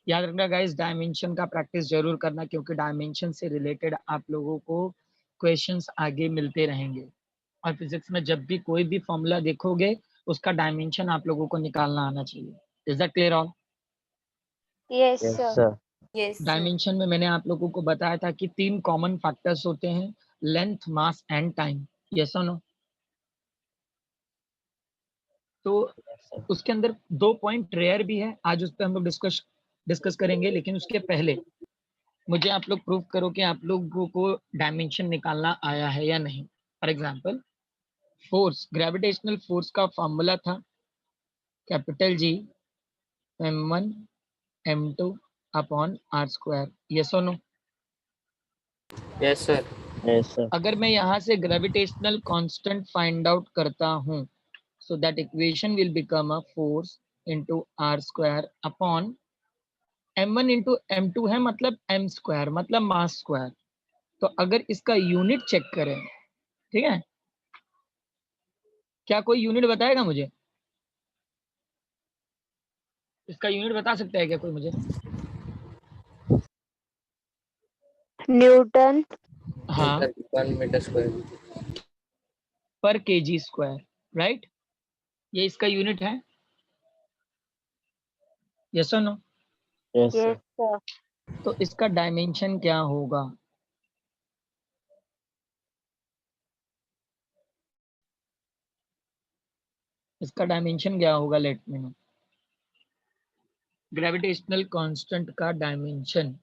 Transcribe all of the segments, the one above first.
याद रखना guys, dimension का प्रैक्टिस जरूर करना, क्योंकि डायमेंशन से रिलेटेड आप लोगों को क्वेश्चंस आगे मिलते रहेंगे। और फिजिक्स में जब भी कोई भी फॉर्मूला देखोगे, उसका डायमेंशन आप लोगों को निकालना आना चाहिए। Is that clear all? Yes yes sir. Sir. Yes dimension में मैंने आप लोगों को बताया था कि 3 कॉमन फैक्टर्स होते हैं, length, mass and time. Yes और नो? तो उसके अंदर 2 पॉइंट रेयर भी है, आज उस पर हम लोग डिस्कस करेंगे। लेकिन उसके पहले मुझे आप लोग प्रूव करो कि आप लोगों को डायमेंशन निकालना आया है या नहीं। For example, force, gravitational force का फॉर्मूला था capital G m1 m2 upon r square. Yes और no? Yes sir. Yes sir. अगर मैं यहाँ से ग्रेविटेशनल कांस्टेंट फाइंड आउट करता हूँ, so that equation will become a force into r square upon m1 into m2 है मतलब m square मतलब मास स्क्वायर। तो अगर इसका यूनिट चेक करें, ठीक है, क्या कोई यूनिट बताएगा मुझे? इसका यूनिट बता सकता है क्या कोई मुझे? न्यूटन। हाँ, 1 मीटर स्क्वायर। पर केजी स्क्वायर, राइट? ये इसका यूनिट है। यस और no? Yes yes sir. Sir. तो इसका डायमेंशन क्या होगा? इसका डायमेंशन क्या होगा? Let me know. Gravitational constant का dimension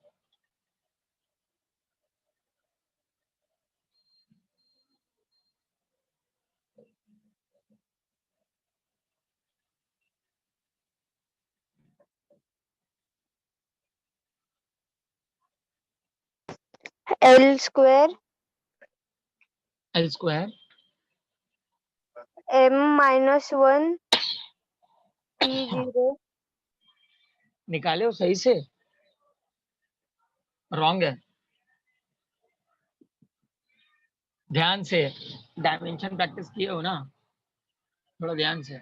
L square L square m-1 t0। निकाले हो सही से? रॉन्ग है। ध्यान से, डायमेंशन प्रैक्टिस किए हो ना, थोड़ा ध्यान से।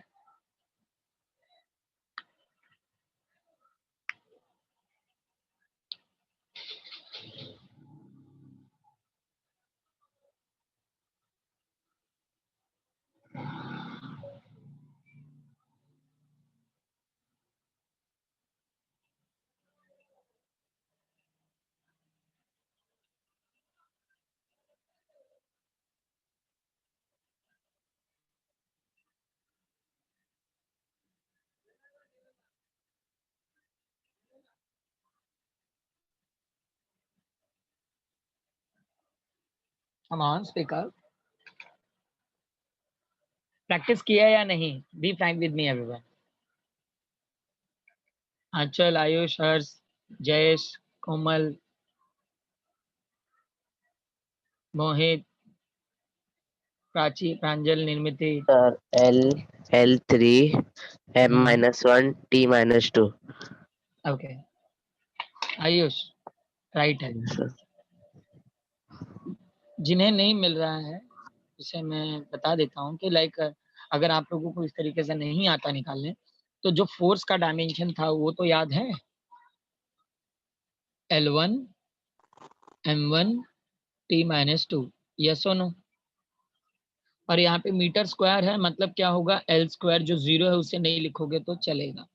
Come on, speak up. Practice किया या नहीं? Be frank with me everyone. Anchal, Ayush, Harsh, Jayesh, Komal, Mohit, Prachi, Pranjal, Nirmiti. Sir L3 m-1 t-2। Okay, Ayush right है। सर। जिन्हें नहीं मिल रहा है उसे मैं बता देता हूँ कि लाइक अगर आप लोगों को इस तरीके से नहीं आता निकालने, तो जो फोर्स का डायमेंशन था वो तो याद है, L1 m1 t-2। यस और नो? और यहाँ पे मीटर स्क्वायर है, मतलब क्या होगा, एल स्क्वायर जो 0 है उसे नहीं लिखोगे तो चलेगा।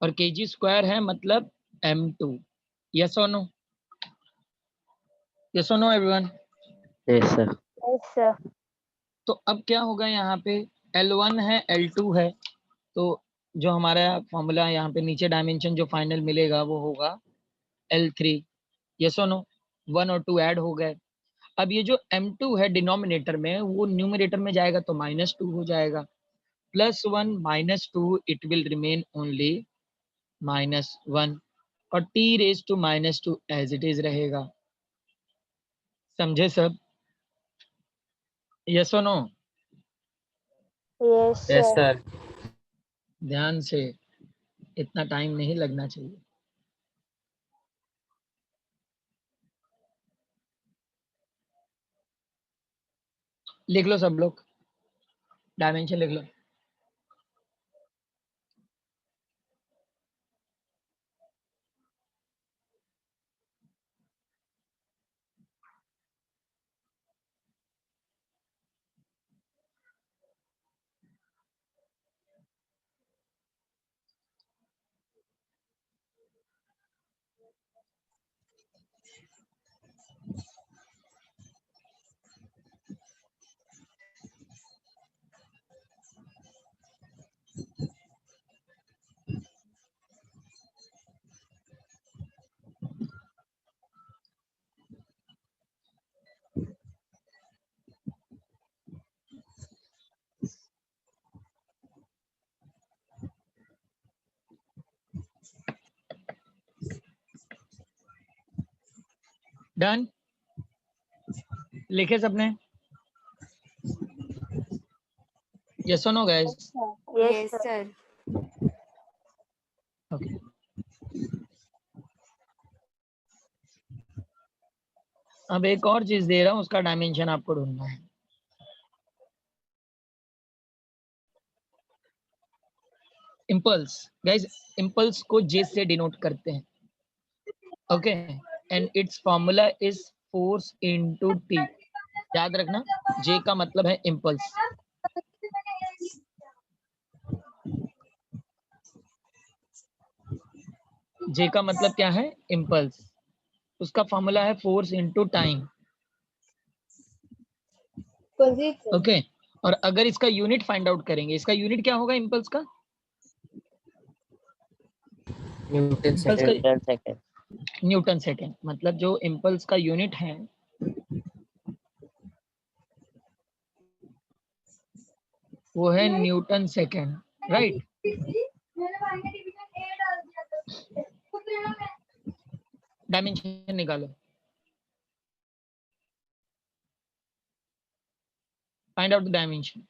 और केजी स्क्वायर है मतलब m2। यस और नो? यस और no everyone? Yes sir. Yes sir. तो अब क्या होगा, यहाँ पे L1 है, L2 है, तो जो हमारा फॉर्मूला यहाँ पे नीचे डायमेंशन जो फाइनल मिलेगा वो होगा L3। यस और नो? 1 और 2 ऐड हो गए। अब ये जो m2 है डिनोमिनेटर में, वो न्यूमरेटर में जाएगा तो -2 हो जाएगा। +1 -2 इट विल रिमेन ओनली -1, और t⁻² एज इट इज रहेगा। समझे सब? यस और no? Yes yes sir. Sir. ध्यान से, इतना टाइम नहीं लगना चाहिए। लिख लो सब लोग, डायमेंशन लिख लो। डन, लिखे सबने? यस और no guys? Yes, Yes, sir. sir. Okay, अब एक और चीज दे रहा हूं, उसका डायमेंशन आपको ढूंढना है। इम्पल्स गाइस, इम्पल्स को जे से डिनोट करते हैं, okay, and it's formula is force into T. याद रखना, जे का मतलब है इम्पल्स। जे का मतलब क्या है? इम्पल्स। उसका फॉर्मूला है फोर्स इनटू टाइम, ओके। और अगर इसका यूनिट फाइंड आउट करेंगे, इसका यूनिट क्या होगा इम्पल्स का? Newton impulse second. का न्यूटन सेकेंड। न्यूटन सेकेंड, मतलब जो इम्पल्स का यूनिट है वो है न्यूटन सेकेंड, राइट? डायमेंशन निकालो, find out the dimension.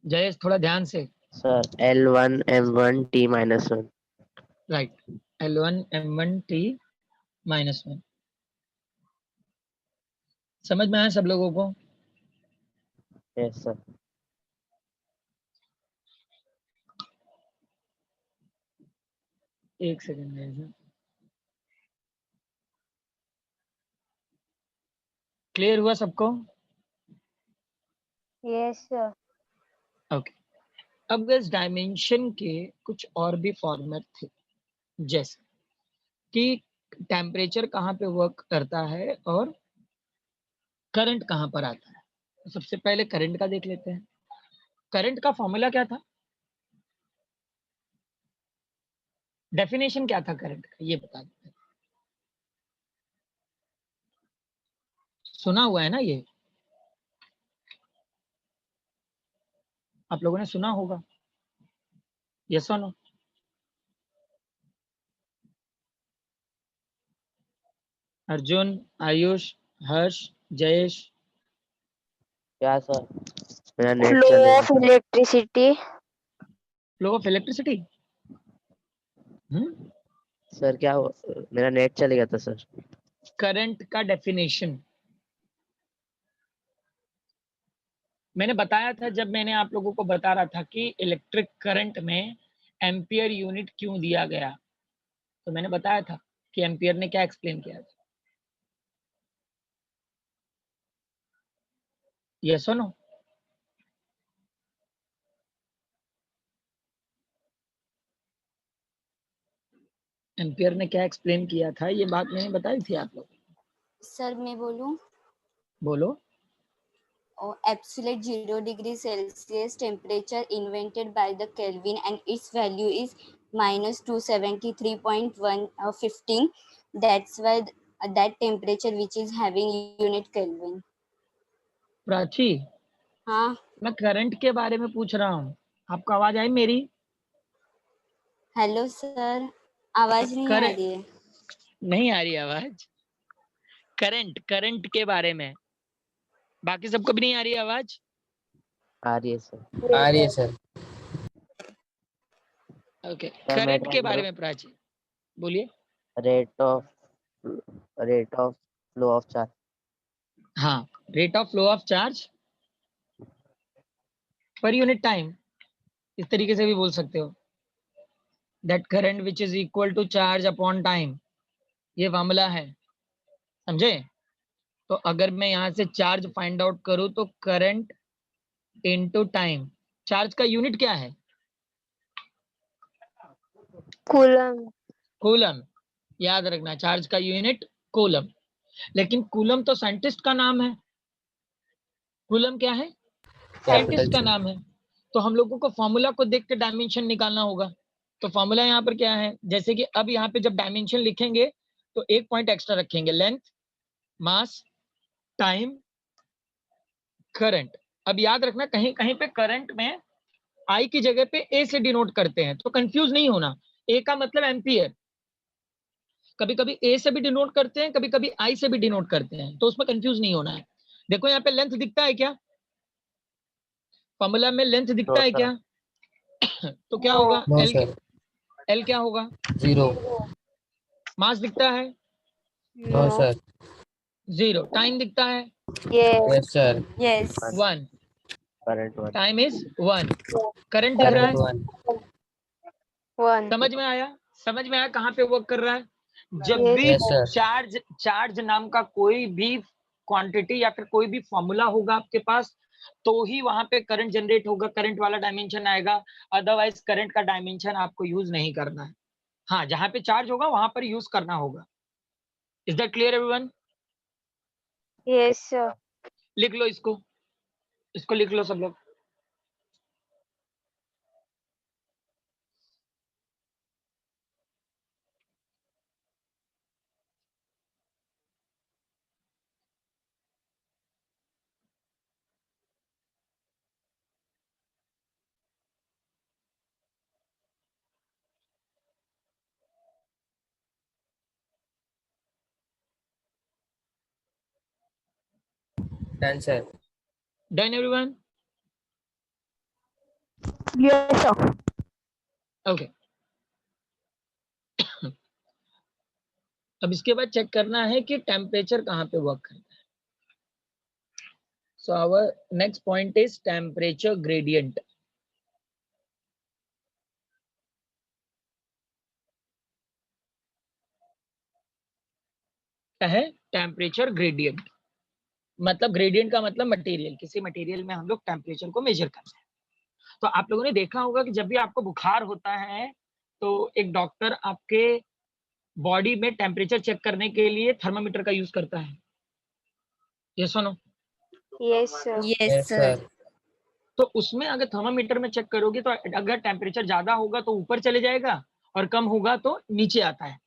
Jayesh थोड़ा ध्यान से। Sir L1 M1 T minus 1। Right, L1 M1 T minus 1। समझ में आया सब लोगों को? Yes sir. एक सेकेंड, क्लियर हुआ सबको? Yes, sir. ओके, अब इस डायमेंशन के कुछ और भी फॉर्मेट थे, जैसे कि टेम्परेचर कहाँ पे वर्क करता है और करंट कहाँ पर आता है। तो सबसे पहले करंट का देख लेते हैं। करंट का फॉर्मूला क्या था? डेफिनेशन क्या था करंट का, ये बता देते हैं। सुना हुआ है ना ये? आप लोगों ने सुना होगा, यस और नो? अर्जुन, आयुष, हर्ष, जयेश। क्या सर? मेरा नेट Flow चलेगा? of electricity. Flow of electricity. Sir क्या मेरा नेट चलेगा था सर। करंट का डेफिनेशन मैंने बताया था, जब मैंने आप लोगों को बता रहा था कि इलेक्ट्रिक करंट में एम्पियर यूनिट क्यों दिया गया, तो मैंने बताया था कि एम्पियर ने क्या एक्सप्लेन किया था, यस और नो? एम्पियर ने क्या एक्सप्लेन किया था, ये बात मैंने बताई थी आप लोग। सर मैं बोलूं? बोलो। Absolute 0 degree Celsius temperature invented by the Kelvin and its value is minus 273.115. That's why that temperature which is having unit Kelvin. Prachi, हाँ मैं करंट के बारे में पूछ रहा हूँ, आपको आवाज आई मेरी? हेलो सर, आवाज नहीं आ रही है। नहीं आ रही आवाज? करंट के बारे में, बाकी सबको भी नहीं आ रही आवाज? आ रही है सर। आ रही है सर। ओके, सर करंट के मेरा बारे में प्राची बोलिए। Rate of flow of charge. हाँ, rate of flow of charge per unit time, इस तरीके से भी बोल सकते हो। That current which is equal to charge upon time, ये फॉर्मूला है, समझे? तो अगर मैं यहाँ से चार्ज फाइंड आउट करूँ तो करंट इनटू टाइम, चार्ज का यूनिट क्या है? Coulomb. कूलम। याद रखना, चार्ज का यूनिट कूलम। लेकिन कूलम तो साइंटिस्ट का नाम है, कूलम क्या है? साइंटिस्ट का नाम है। तो हम लोगों को फॉर्मूला को देख के डायमेंशन निकालना होगा। तो फॉर्मूला यहाँ पर क्या है, जैसे कि अब यहाँ पे जब डायमेंशन लिखेंगे तो एक पॉइंट एक्स्ट्रा रखेंगे, लेंथ मास, टाइम, करंट। अब याद रखना कहीं कहीं पे करंट में आई की जगह पे ए से डिनोट करते हैं, तो कंफ्यूज नहीं होना। ए का मतलब एम्पियर, कभी कभी ए से भी डिनोट करते हैं, कभी कभी आई से भी डिनोट करते हैं, तो उसमें कंफ्यूज नहीं होना है। देखो यहाँ पे लेंथ दिखता है क्या, फॉर्मूला में लेंथ दिखता नो है सर। क्या? तो क्या No. होगा? नो एल, सर, एल क्या होगा? 0। मास दिखता है नो No. सर, 0, टाइम दिखता है Yes. Yes sir, Yes. 1, current 1। Time is 1, current दिख रहा करंट है। 1। 1. समझ में आया? समझ में आया कहाँ पे वर्क कर रहा है? जब Yes. भी यस सर, चार्ज नाम का कोई भी क्वांटिटी या फिर कोई भी फॉर्मूला होगा आपके पास, तो ही वहां पे करंट जनरेट होगा, करंट वाला डायमेंशन आएगा। अदरवाइज करंट का डायमेंशन आपको यूज नहीं करना है। हाँ, जहां पे चार्ज होगा वहां पर यूज करना होगा। Is that clear everyone? Yes, sir. लिख लो इसको लिख लो सब लोग। Done sir. Done everyone? Yes, sir. Okay. अब इसके बाद चेक करना है कि टेम्परेचर कहाँ पे वर्क करता है। So our next point is temperature gradient. क्या है? Temperature gradient. मतलब ग्रेडियंट का मतलब मटेरियल, किसी मटेरियल में हम लोग टेम्परेचर को मेजर करते हैं। तो आप लोगों ने देखा होगा कि जब भी आपको बुखार होता है तो एक डॉक्टर आपके बॉडी में टेम्परेचर चेक करने के लिए थर्मामीटर का यूज करता है। ये सुनो, Yes, sir. Yes, yes sir. Sir, तो उसमें अगर थर्मामीटर में चेक करोगे तो अगर टेम्परेचर ज्यादा होगा तो ऊपर चले जाएगा और कम होगा तो नीचे आता है।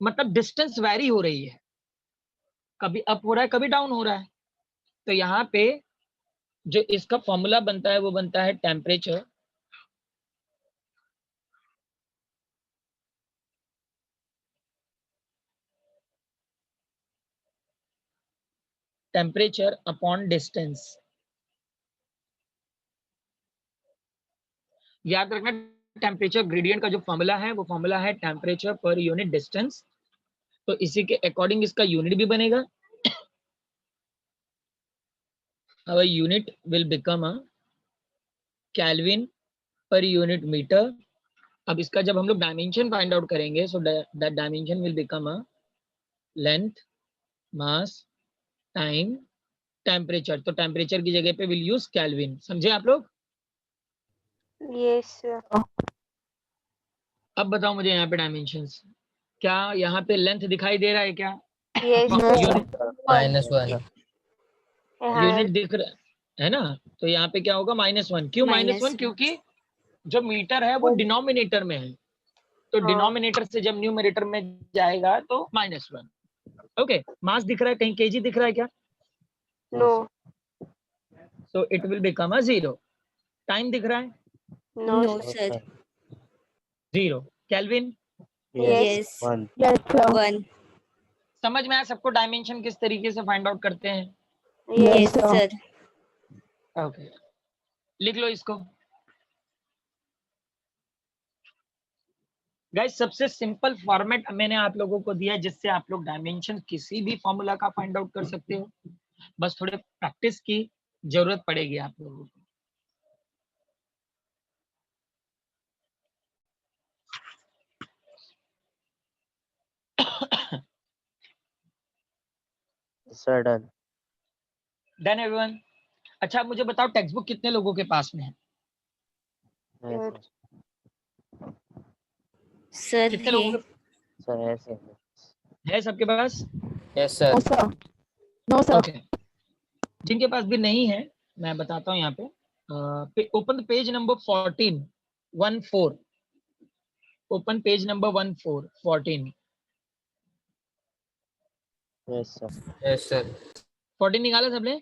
मतलब डिस्टेंस वैरी हो रही है, कभी अप हो रहा है कभी डाउन हो रहा है। तो यहाँ पे जो इसका फॉर्मूला बनता है वो बनता है टेम्परेचर अपॉन डिस्टेंस। याद रखना टेम्परेचर ग्रेडियंट का जो फॉर्मूला है वो फॉर्मूला है टेम्परेचर पर यूनिट डिस्टेंस। तो इसी के अकॉर्डिंग इसका यूनिट भी बनेगा। our unit will become a Kelvin per unit meter। अब इसका जब हम लोग डायमेंशन फाइंड आउट करेंगे so that dimension will become a length, mass, time, temperature. तो टेम्परेचर की जगह पे विल यूज केल्विन। समझे आप लोग? Yes, sir. अब बताओ मुझे यहाँ पे डायमेंशंस, क्या यहाँ पे लेंथ दिखाई दे रहा है क्या? Yes, no sir. Unit -1। Unit दिख रहा है ना? तो यहाँ पे क्या होगा? -1। क्यों -1? -1? क्योंकि जो मीटर है वो डिनोमिनेटर में है, तो हाँ। डिनोमिनेटर से जब न्यूमरेटर में जाएगा तो -1। ओके। मास दिख रहा है कहीं? केजी दिख रहा है क्या? No. So it will become a 0। Time दिख रहा है? No, No, sir. sir. 0। Kelvin? Yes. 1। Yes, sir. 1. समझ में आया सबको डायमेंशन किस तरीके से फाइंड आउट करते हैं? Yes, sir. ओके, लिख लो इसको। गाइस सबसे सिंपल फॉर्मेट मैंने आप लोगों को दिया है जिससे आप लोग डायमेंशन किसी भी फॉर्मूला का फाइंड आउट कर सकते हो। बस थोड़े प्रैक्टिस की जरूरत पड़ेगी आप लोगों को। Sir done. Done everyone? अच्छा मुझे बताओ टेक्स्ट बुक कितने लोगों के पास में है? है Sir, कितने लोगों है. के सर, है सर। है? सबके पास? Yes sir. No, sir. Okay. जिनके पास भी नहीं है मैं बताता हूँ यहाँ पे। Open page number 14 14। Open page number 14 14। Yes, sir. Yes, sir. 14 निकाला सबने?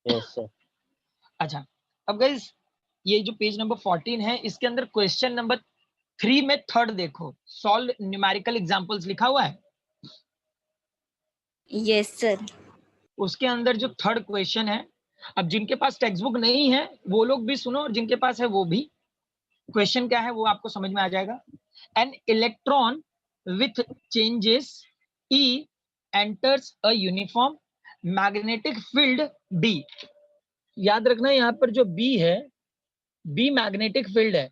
Yes, sir. अच्छा, अब गाइस ये जो पेज नंबर 14 है, इसके अंदर क्वेश्चन नंबर 3 में थर्ड देखो, सॉल्व न्यूमेरिकल एग्जांपल्स लिखा हुआ है। Yes, sir. उसके अंदर जो थर्ड क्वेश्चन है, अब जिनके पास टेक्स्ट बुक नहीं है वो लोग भी सुनो और जिनके पास है वो भी। क्वेश्चन क्या है वो आपको समझ में आ जाएगा। An electron with charges e enters a uniform magnetic field B. याद रखना यहाँ पर जो बी है, बी मैग्नेटिक फील्ड है।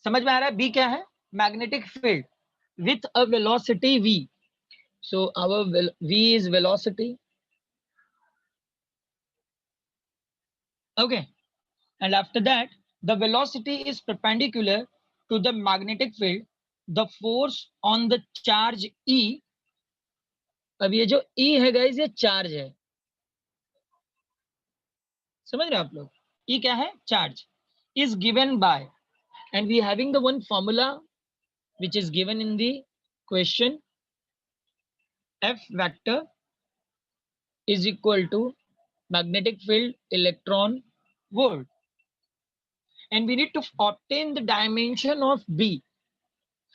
समझ में आ रहा है? बी क्या है? Magnetic field with a velocity v. So our v is velocity. Okay, and after that the velocity is perpendicular to the magnetic field. The force on the charge E, अब ये जो E है guys ये charge है, समझ रहे हो आप लोग? E क्या है? Charge. is given by, and we having the one formula which is given in the question. F vector is equal to magnetic field electron volt, and we need to obtain the dimension of B.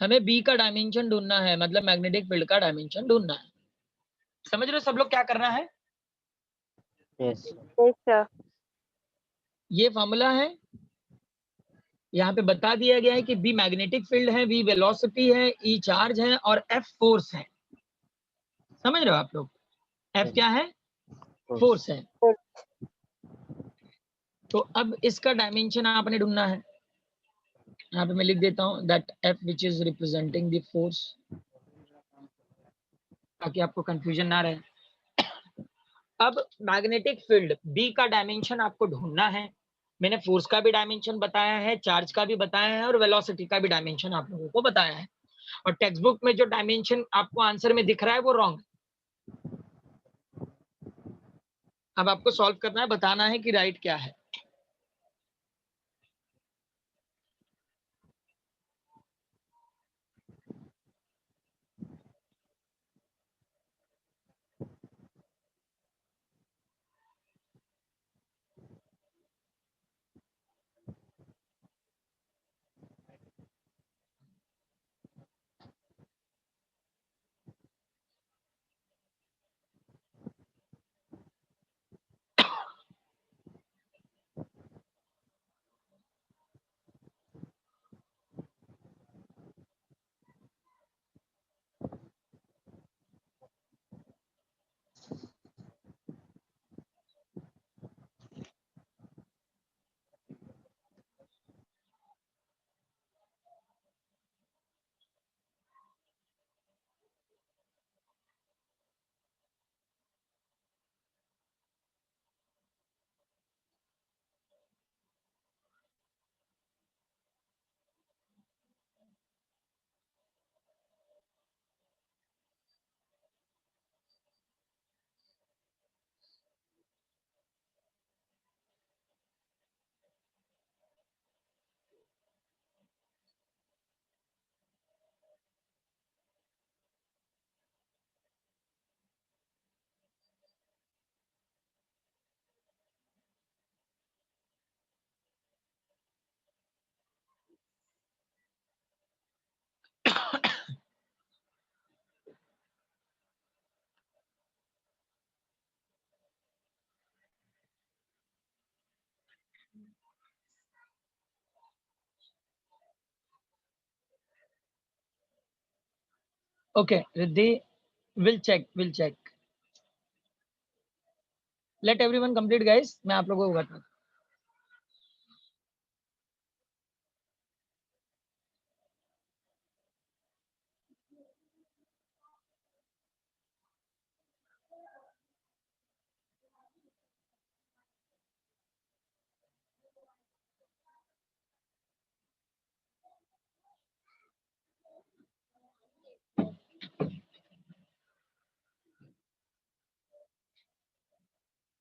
हमें B का dimension ढूंढना है, मतलब magnetic field का dimension ढूंढना है। समझ रहे हो सब लोग क्या करना है? Yes, sir. Yes, sir. ये फॉर्मूला है, यहाँ पे बता दिया गया है कि B मैग्नेटिक फील्ड है, V वेलोसिटी है, E चार्ज है और F फोर्स है। समझ रहे हो आप लोग? F क्या है? फोर्स है। तो अब इसका डायमेंशन आपने ढूंढना है। यहाँ पे मैं लिख देता हूँ that F which is representing the force, ताकि आपको कंफ्यूजन ना रहे। अब मैग्नेटिक फील्ड B का डायमेंशन आपको ढूंढना है। मैंने फोर्स का भी डायमेंशन बताया है, चार्ज का भी बताया है और वेलोसिटी का भी डायमेंशन आप लोगों को बताया है। और टेक्स्ट बुक में जो डायमेंशन आपको आंसर में दिख रहा है वो रॉन्ग है। अब आपको सॉल्व करना है, बताना है कि राइट क्या है। Okay Riddhi, will check. Let everyone complete guys, मैं आप लोगों को बताता हूँ।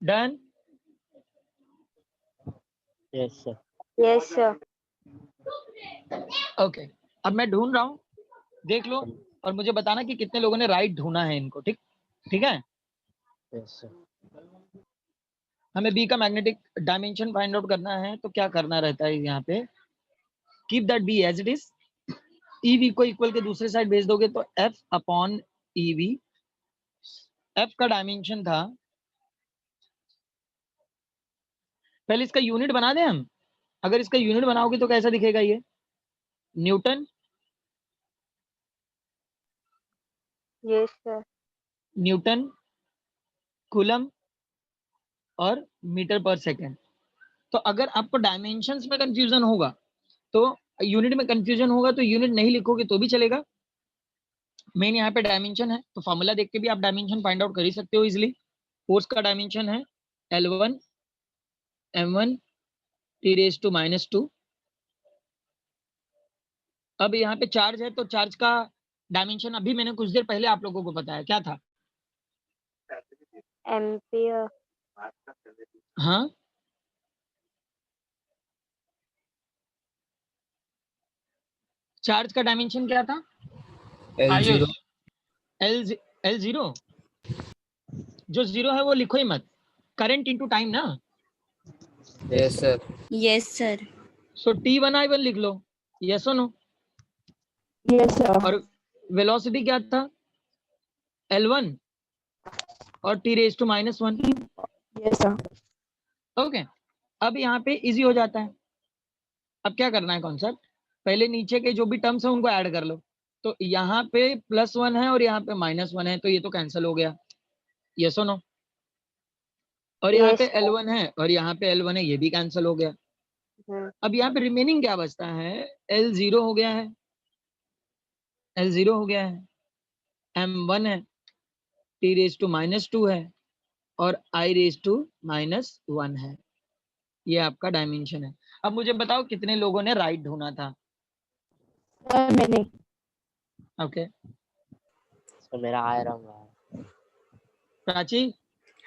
Done? Yes, sir. Yes, sir. Okay, अब मैं ढूंढ रहा हूँ, देख लो और मुझे बताना कि कितने लोगों ने राइट ढूंढा है इनको। ठीक ठीक है। Yes, sir. हमें बी का मैग्नेटिक डायमेंशन फाइंड आउट करना है, तो क्या करना रहता है यहाँ पे, keep that B as it is. EV को इक्वल के दूसरे साइड भेज दोगे तो एफ अपॉन ईवी। एफ का डायमेंशन था, पहले इसका यूनिट बना दें हम। अगर इसका यूनिट बनाओगे तो कैसा दिखेगा ये, Newton, Yes, sir. Newton, coulomb और मीटर पर सेकेंड। तो अगर आपको डायमेंशंस में कंफ्यूजन होगा, तो यूनिट में कंफ्यूजन होगा तो यूनिट नहीं लिखोगे तो भी चलेगा। मेन यहाँ पे डायमेंशन है, तो फॉर्मूला देख के भी आप डायमेंशन फाइंड आउट कर ही सकते हो इजिली। फोर्स का डायमेंशन है L1 M1 T⁻²। अब यहाँ पे चार्ज है, तो चार्ज का डायमेंशन अभी मैंने कुछ देर पहले आप लोगों को बताया, क्या था? Ampere. हाँ, चार्ज का डायमेंशन क्या था? L0. L0। जो जीरो है वो लिखो ही मत, करंट इनटू टाइम ना। Yes, sir. Yes, sir. सो T1I1 लिख लो, यस और नो। Yes, sir. और वेलोसिटी क्या था? L1 और T⁻⁻1। Yes, sir. ओके, अब यहाँ पे इजी हो जाता है। अब क्या करना है कॉन्सेप्ट, पहले नीचे के जो भी टर्म्स है उनको ऐड कर लो। तो यहाँ पे +1 है और यहाँ पे -1 है, तो ये तो कैंसिल हो गया, यस और नो। और यहाँ Yes, पे sir. L1 है और यहाँ पे L1 है, ये भी कैंसिल हो गया। अब यहाँ पे रिमेनिंग क्या बचता है, L0 हो गया है, L0 हो गया है, M1 है, T⁻² है और I⁻⁻1 है। ये आपका डायमेंशन है। अब मुझे बताओ कितने लोगों ने राइट ढूंढा था? Sir, many. ओके, So मेरा आ रहा है. प्राची,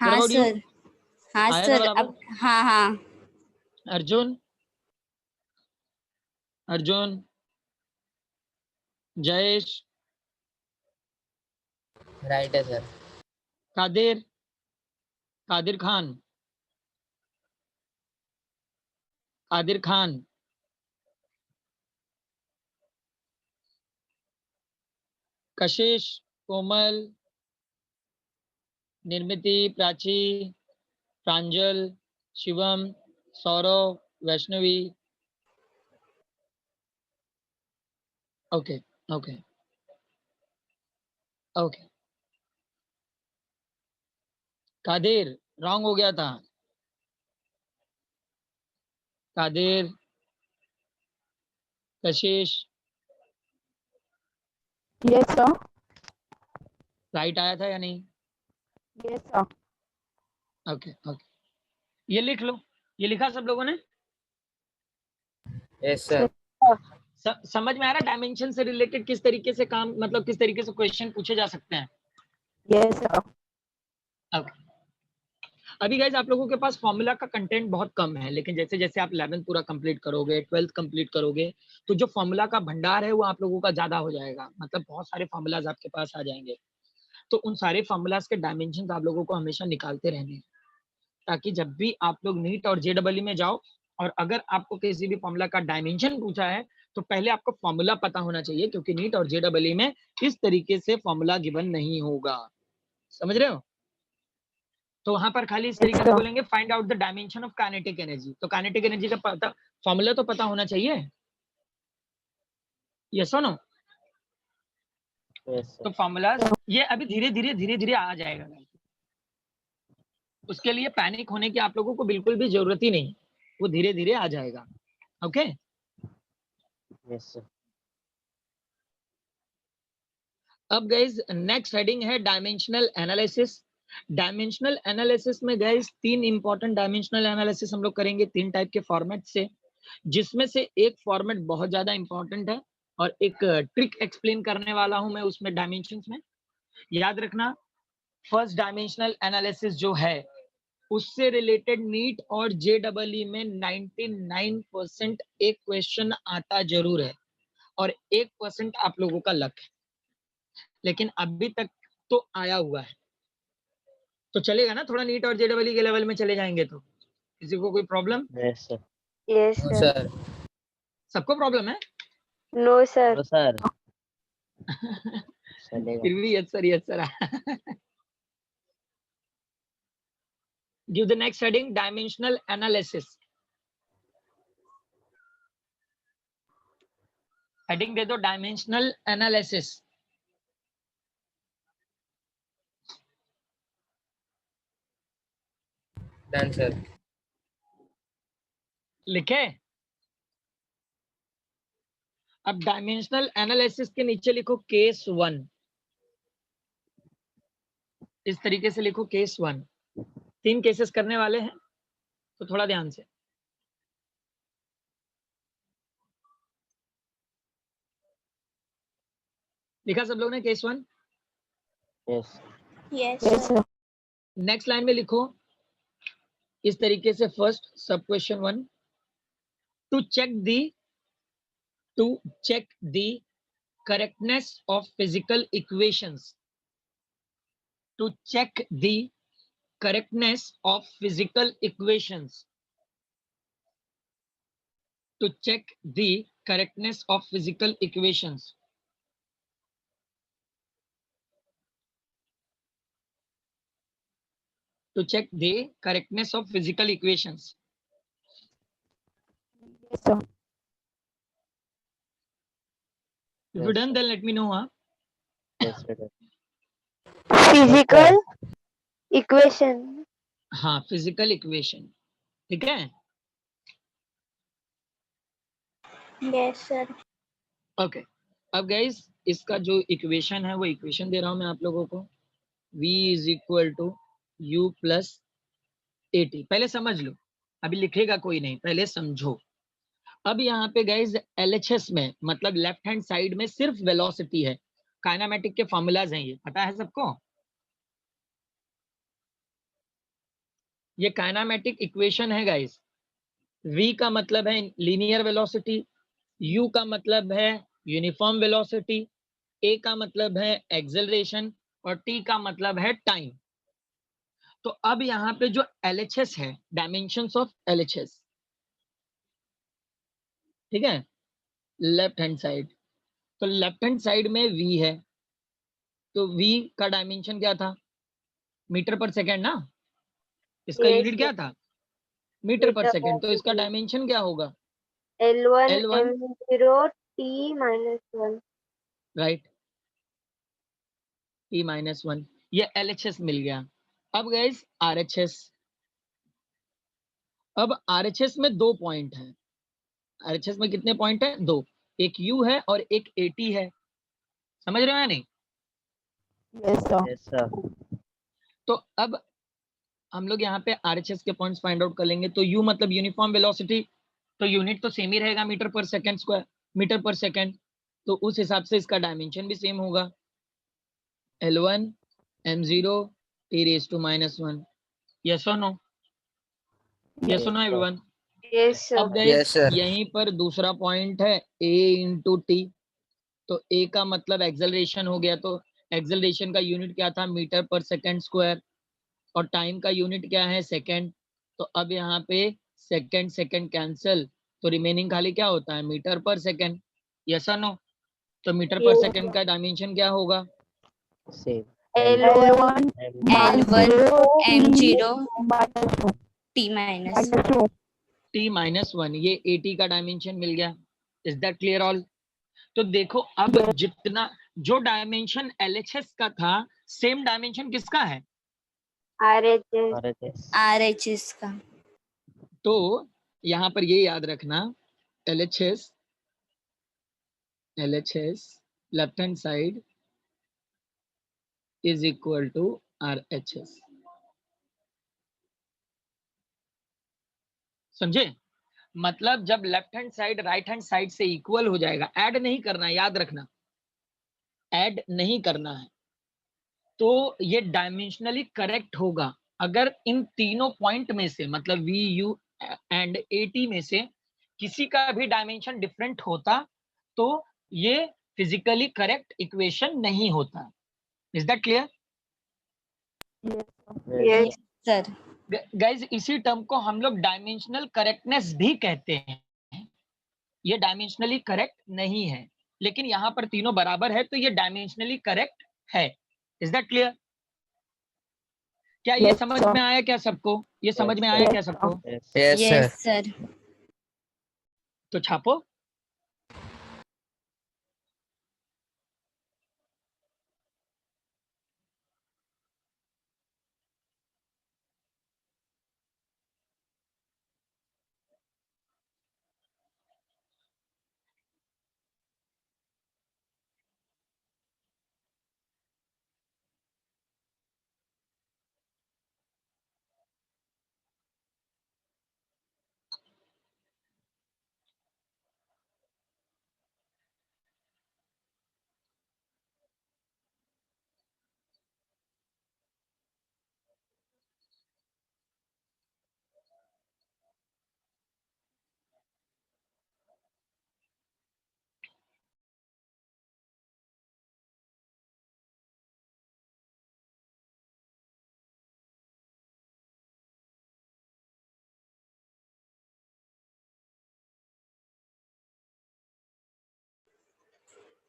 हाँ about you? सर, हाँ आया था सर, बराबर? अब हाँ हाँ अर्जुन, अर्जुन, जयेश, Right है sir. Qadir, Qadir Khan, Qadir Khan, Kashish, Komal, Nirmiti, Prachi, Pranjal, Shivam, Saurav, Vaishnavi. Okay okay okay, Qadir wrong हो गया था। कादिर, कशिश, Yes, sir. राइट आया था या नहीं? Yes, sir. ओके ओके, ये लिख लो। ये लिखा सब लोगों ने? Yes, sir. समझ में आ रहा है डायमेंशन से रिलेटेड किस तरीके से काम, मतलब किस तरीके से क्वेश्चन पूछे जा सकते हैं? Yes, sir. ओके, अभी गाइज आप लोगों के पास फॉर्मूला का कंटेंट बहुत कम है, लेकिन जैसे जैसे आप 11th पूरा कंप्लीट करोगे, 12th कंप्लीट करोगे, तो जो फॉर्मूला का भंडार है वो आप लोगों का ज्यादा हो जाएगा। मतलब बहुत सारे फॉर्मूलाज आपके पास आ जाएंगे। तो उन सारे फॉर्मूलाज के डायमेंशन आप लोगों को हमेशा निकालते रहने हैं, ताकि जब भी आप लोग नीट और JEE में जाओ और अगर आपको किसी भी फॉर्मूला का डायमेंशन पूछा है तो पहले आपको फॉर्मूला पता होना चाहिए, क्योंकि नीट और JEE में इस तरीके से फॉर्मूला गिवन नहीं होगा। समझ रहे हो? तो वहां पर खाली इस तरीके से बोलेंगे find out the dimension of kinetic energy. तो काइनेटिक एनर्जी का पता, फॉर्मूला तो पता होना चाहिए, यस और नो? Yes, sir. तो फॉर्मूला ये अभी धीरे धीरे आ जाएगा। उसके लिए पैनिक होने की आप लोगों को बिल्कुल भी जरूरत ही नहीं, वो धीरे धीरे आ जाएगा। Okay, Yes, sir. अब गाइज नेक्स्ट हेडिंग है डायमेंशनल एनालिसिस। डायमेंशनल एनालिसिस में गाइज 3 इंपॉर्टेंट डायमेंशनल एनालिसिस हम लोग करेंगे 3 टाइप के फॉर्मेट से, जिसमें से एक फॉर्मेट बहुत ज्यादा इंपॉर्टेंट है और एक ट्रिक एक्सप्लेन करने वाला हूं मैं उसमें डायमेंशंस में। याद रखना, फर्स्ट डायमेंशनल एनालिसिस जो है उससे रिलेटेड नीट और JEE में 99% एक क्वेश्चन आता जरूर है और 1% आप लोगों का लक है, लेकिन अभी तक तो आया हुआ है। तो चलेगा ना, थोड़ा नीट और JEE के लेवल में चले जाएंगे तो किसी को कोई problem? Yes sir. Yes, No, sir. sir. सबको प्रॉब्लम है? No, sir. नो सर चलेगा। फिर भी yes sir give the next heading dimensional analysis. Heading दे दो डायमेंशनल एनालिसिस। Done, sir. लिखे? अब डायमेंशनल एनालिसिस के नीचे लिखो केस 1, इस तरीके से लिखो केस 1। 3 केसेस करने वाले हैं तो थोड़ा ध्यान से। लिखा सब लोग ने case 1? Yes Yes, Yes, sir. sir. Next line में लिखो इस तरीके से, फर्स्ट सब question 1, to check the correctness of physical equations, to check the correctness of physical equations, to check the correctness of physical equations. To check the correctness of physical equations. Yes, sir. If you Yes, done, sir. then let me know. Yes sir. Physical equation. हाँ, physical equation, ठीक है? Yes, sir. Okay. अब guys, इसका जो equation है वो equation दे रहा हूं मैं आप लोगों को, v is equal to u plus at। पहले समझ लो, अभी लिखेगा कोई नहीं, पहले समझो। अब यहाँ पे गाइज LHS में, मतलब लेफ्ट हैंड साइड में सिर्फ वेलोसिटी है। काइनामेटिक के फॉर्मूलाज हैं, ये पता है सबको? ये काइनामेटिक इक्वेशन है गाइज। v का मतलब है लीनियर वेलोसिटी, u का मतलब है यूनिफॉर्म वेलोसिटी, a का मतलब है एक्सेलरेशन और t का मतलब है टाइम। तो अब यहाँ पे जो LHS है, डायमेंशंस ऑफ LHS, ठीक है, लेफ्ट हैंड साइड। तो लेफ्ट हैंड साइड में v है, तो v का डायमेंशन क्या था? मीटर पर सेकेंड ना, इसका Yes, यूनिट क्या था? मीटर पर Meter सेकेंड। तो per इसका second. डायमेंशन क्या होगा? L1 L1, M0 T minus 1. Right, t minus 1। ये LHS मिल गया। अब गाइस RHS, अब RHS में 2 पॉइंट है। RHS में कितने पॉइंट है? 2, एक U है और एक AT है। समझ रहे हो या नहीं? Yes, sir. Yes sir. तो अब हम लोग यहाँ पे RHS के पॉइंट्स फाइंड आउट कर लेंगे। तो U मतलब यूनिफॉर्म वेलोसिटी, तो यूनिट तो सेम ही रहेगा, मीटर पर सेकंड स्क्वायर, मीटर पर सेकंड। तो उस हिसाब से इसका डायमेंशन भी सेम होगा, L1 M0 t raised to -1। Yes और नो? यस और नो एवरीवन? Yes, sir. अब गाइस Yes, sir. यहीं पर दूसरा पॉइंट है a इंटू टी। तो a का मतलब एक्सेलरेशन हो गया, तो एक्सेलरेशन का यूनिट क्या था? मीटर पर सेकंड स्क्वायर, और टाइम का यूनिट क्या है? सेकंड। तो अब यहाँ पे सेकंड सेकंड कैंसिल, तो रिमेनिंग खाली क्या होता है? मीटर पर सेकंड। यस और नो? तो मीटर पर Yes, सेकंड का डायमेंशन क्या होगा? Same L1 L1 M0 minus 2 T minus. minus 2. t minus 1, ये AT का डायमेंशन मिल गया। Is that clear all? तो देखो अब Yes. जितना जो डायमेंशन LHS का था, सेम डायमेंशन किसका है? RHS. RHS RHS का. तो यहाँ पर ये याद रखना, LHS left hand side is equal to RHS। समझे? मतलब जब left hand side right hand side से इक्वल हो जाएगा, ऐड नहीं करना है, याद रखना, ऐड नहीं करना है, तो ये डायमेंशनली करेक्ट होगा। अगर इन तीनों पॉइंट में से मतलब V U and A T में से किसी का भी डायमेंशन डिफरेंट होता तो ये फिजिकली करेक्ट इक्वेशन नहीं होता. Is that clear? Yes. sir. Guys इसी टर्म को हम लोग डायमेंशनल करेक्टनेस भी कहते हैं. ये डायमेंशनली करेक्ट नहीं है, लेकिन यहाँ पर तीनों बराबर है तो ये डायमेंशनली करेक्ट है. Is that clear? क्या ये Yes, समझ sir. में आया क्या सबको? ये समझ Yes, में sir. आया Yes, क्या sir. सबको? Yes. Yes, sir. Yes, sir. तो छापो.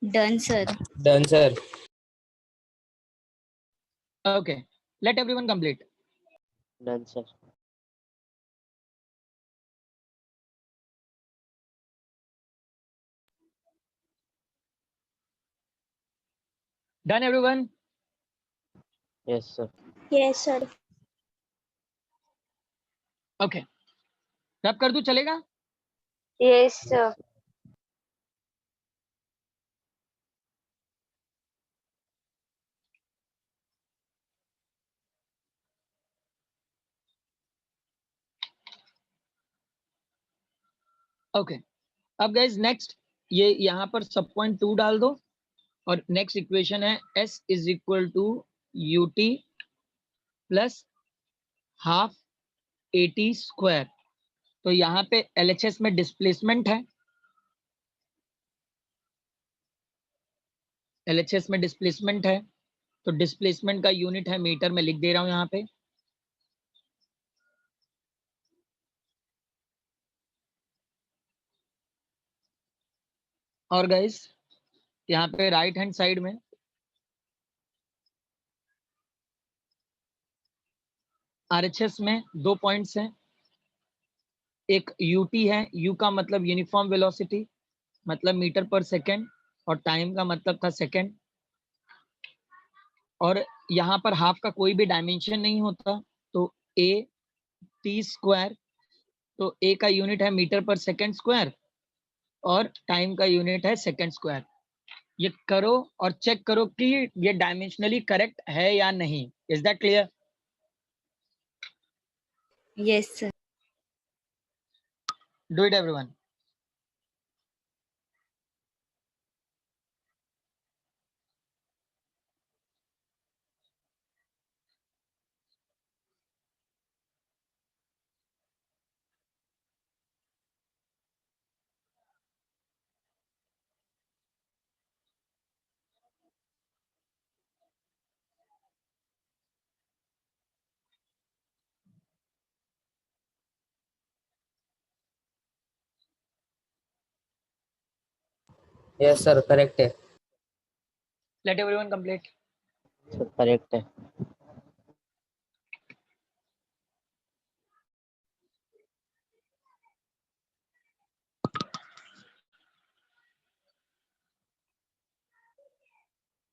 Done, sir. Done, sir. Okay, let everyone complete. Done, sir. Done everyone? Yes, sir. Yes, sir. Okay, रब कर दूं, चलेगा? Yes, sir. ओके. अब गाइज नेक्स्ट ये यहाँ पर सब पॉइंट 2 डाल दो और नेक्स्ट इक्वेशन है s is equal to U T plus half A T square. तो यहाँ पे LHS में डिस्प्लेसमेंट है. LHS में डिस्प्लेसमेंट है तो डिस्प्लेसमेंट का यूनिट है मीटर में, लिख दे रहा हूँ यहाँ पे. और गाइज यहाँ पे राइट हैंड साइड में RHS में 2 पॉइंट्स हैं. एक UT है, U का मतलब यूनिफॉर्म वेलोसिटी मतलब मीटर पर सेकेंड और टाइम का मतलब था सेकेंड. और यहाँ पर हाफ का कोई भी डायमेंशन नहीं होता तो ए टी स्क्वायर. तो ए का यूनिट है मीटर पर सेकेंड स्क्वायर और टाइम का यूनिट है सेकेंड स्क्वायर. ये करो और चेक करो कि ये डायमेंशनली करेक्ट है या नहीं. Is that clear? Yes, sir. Do it everyone. Yes, sir. Correct है. Late everyone complete. Sir, correct है.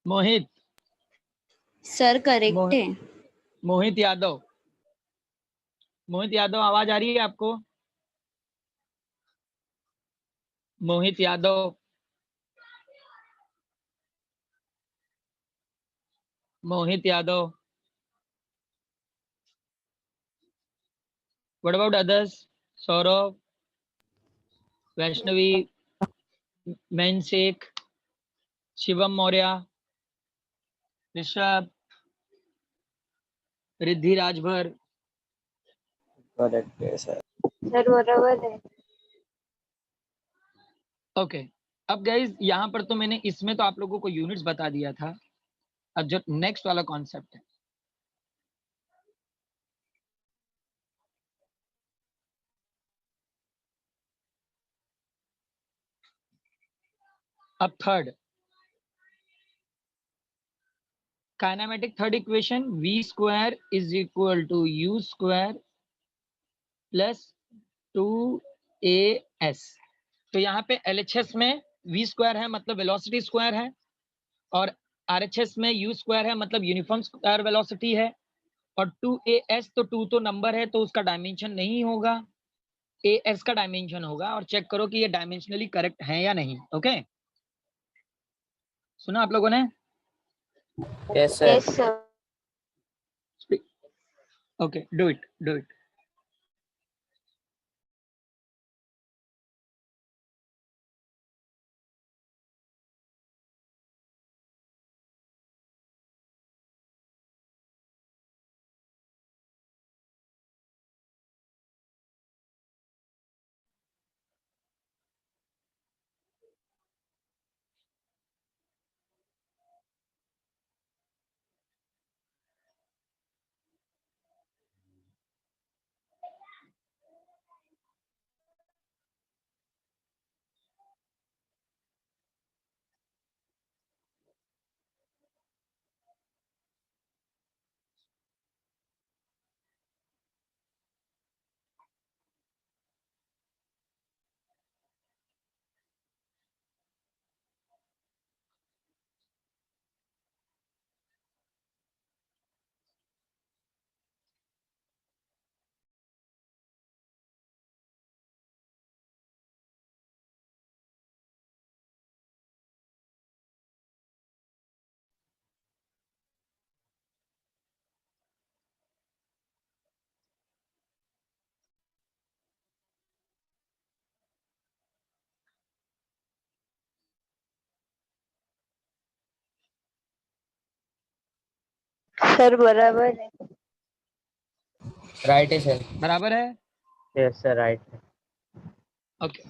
मोहित. Sir, correct मोह- है. मोहित यादव. मोहित यादव आवाज आ रही है आपको? Mohit Yadav. Mohit Yadav. What about others? Saurabh, Vaishnavi, मैन शेख, शिवम मौर्य, ऋषभ, रिद्धि राजभर। करेक्ट है सर। सर बराबर है। ओके, अब गाइज यहाँ पर तो मैंने इसमें तो आप लोगों को यूनिट्स बता दिया था। अब जो नेक्स्ट वाला कॉन्सेप्ट है, अब third kinematic third equation, v square is equal to u square plus 2as। तो यहाँ पे LHS में v स्क्वायर है मतलब वेलोसिटी स्क्वायर है, और RHS में u स्क्वायर है मतलब यूनिफॉर्म स्क्वायर वेलोसिटी है, और 2as तो 2 तो नंबर है तो उसका डायमेंशन नहीं होगा, as का डायमेंशन होगा। और चेक करो कि ये डायमेंशनली करेक्ट है या नहीं। ओके, सुना आप लोगों ने? Yes, sir. Yes sir. Okay, do it, do it. Sir बराबर है। Right है sir. बराबर है। यस सर राइट है। ओके,